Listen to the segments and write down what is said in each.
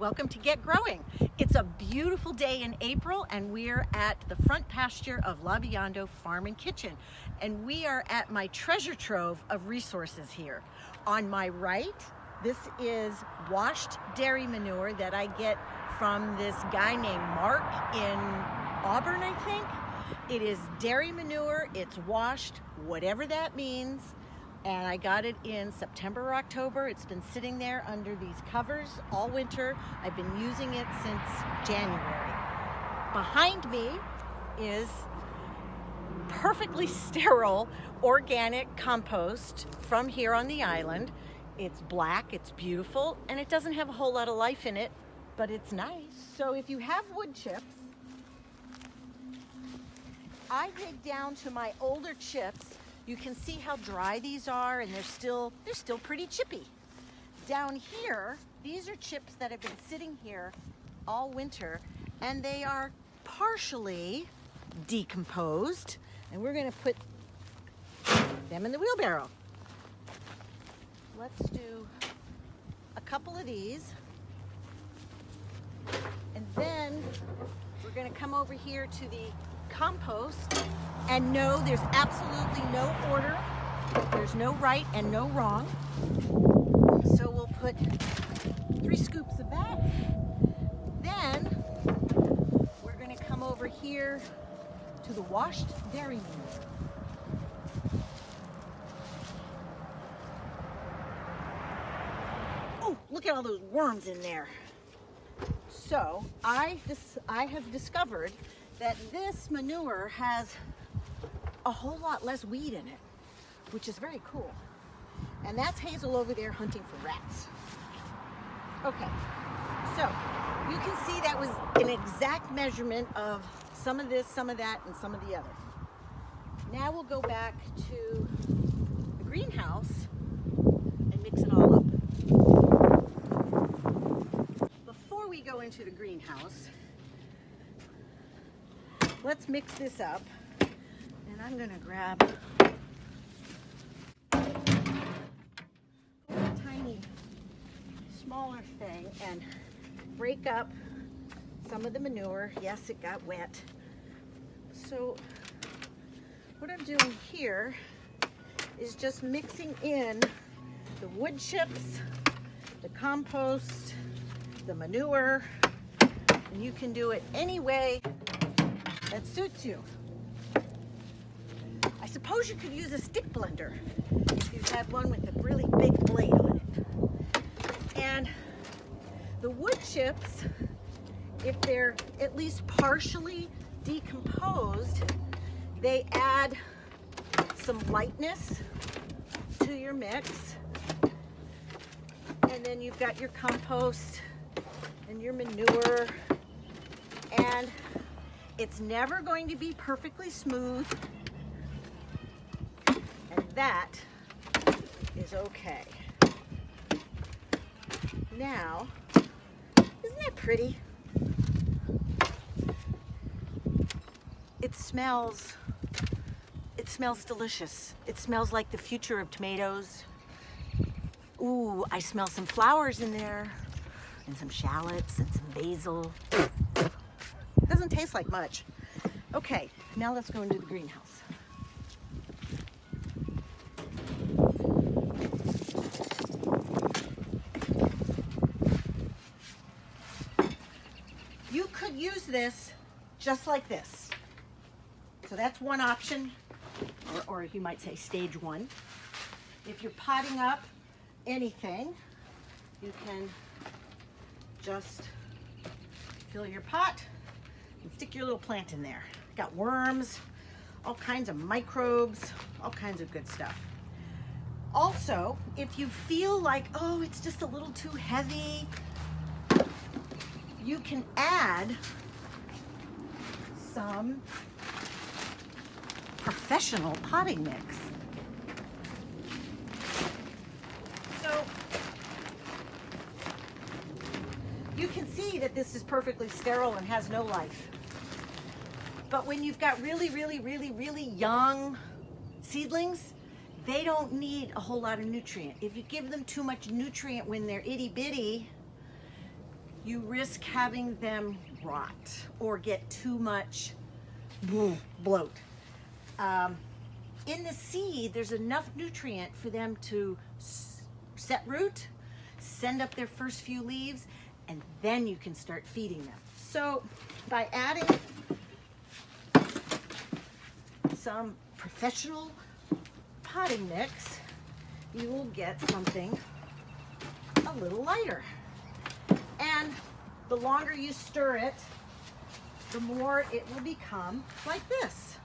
Welcome to Get Growing. It's a beautiful day in April and we're at the front pasture of LaBiondo Farm Kitchen. And we are at my treasure trove of resources here. On my right, this is washed dairy manure that I get from this guy named Mark in Auburn, I think. It is dairy manure, it's washed, whatever that means. And I got it in September or October. It's been sitting there under these covers all winter. I've been using it since January. Behind me is perfectly sterile organic compost from here on the island. It's black, it's beautiful, and it doesn't have a whole lot of life in it, but it's nice. So if you have wood chips, I dig down to my older chips. You can see how dry these are, and they're still pretty chippy. Down here, these are chips that have been sitting here all winter, and they are partially decomposed, and we're gonna put them in the wheelbarrow. Let's do a couple of these, and then we're gonna come over here to the compost. And no, there's absolutely no order. There's no right and no wrong. So we'll put 3 scoops of that. Then we're gonna come over here to the washed dairy manure. Oh, look at all those worms in there. So I have discovered that this manure has a whole lot less weed in it, which is very cool. And that's Hazel over there hunting for rats. Okay, so you can see that was an exact measurement of some of this, some of that, and some of the other. Now we'll go back to the greenhouse and mix it all up. Before we go into the greenhouse, let's mix this up. And I'm gonna grab a tiny, smaller thing and break up some of the manure. Yes, it got wet. So what I'm doing here is just mixing in the wood chips, the compost, the manure, and you can do it any way that suits you. I suppose you could use a stick blender if you had one with a really big blade on it. And the wood chips, if they're at least partially decomposed, they add some lightness to your mix. And then you've got your compost and your manure, and it's never going to be perfectly smooth, and that is okay. Now, isn't that pretty? It smells delicious. It smells like the future of tomatoes. Ooh, I smell some flowers in there, and some shallots, and some basil. Doesn't taste like much. Okay, now let's go into the greenhouse. You could use this just like this. So that's one option, or you might say stage 1. If you're potting up anything, you can just fill your pot and stick your little plant in there. Got worms, all kinds of microbes, all kinds of good stuff. Also, if you feel like, oh, it's just a little too heavy, you can add some professional potting mix. So you can see that this is perfectly sterile and has no life. But when you've got really, really, really, really young seedlings, they don't need a whole lot of nutrient. If you give them too much nutrient when they're itty bitty, you risk having them rot or get too much bloat. In the seed, there's enough nutrient for them to set root, send up their first few leaves, and then you can start feeding them. So by adding some professional potting mix, you will get something a little lighter. And the longer you stir it, the more it will become like this.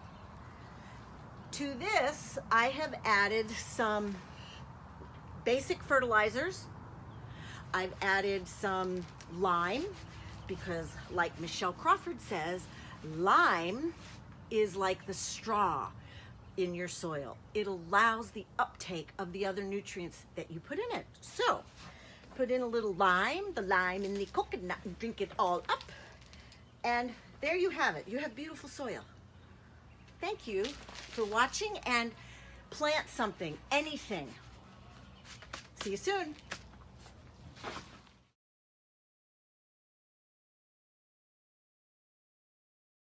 To this, I have added some basic fertilizers. I've added some lime because, like Michelle Crawford says, lime is like the straw in your soil. It allows the uptake of the other nutrients that you put in it. So, put in a little lime, the lime in the coconut, and drink it all up. And there you have it. You have beautiful soil. Thank you for watching, and plant something, anything. See you soon.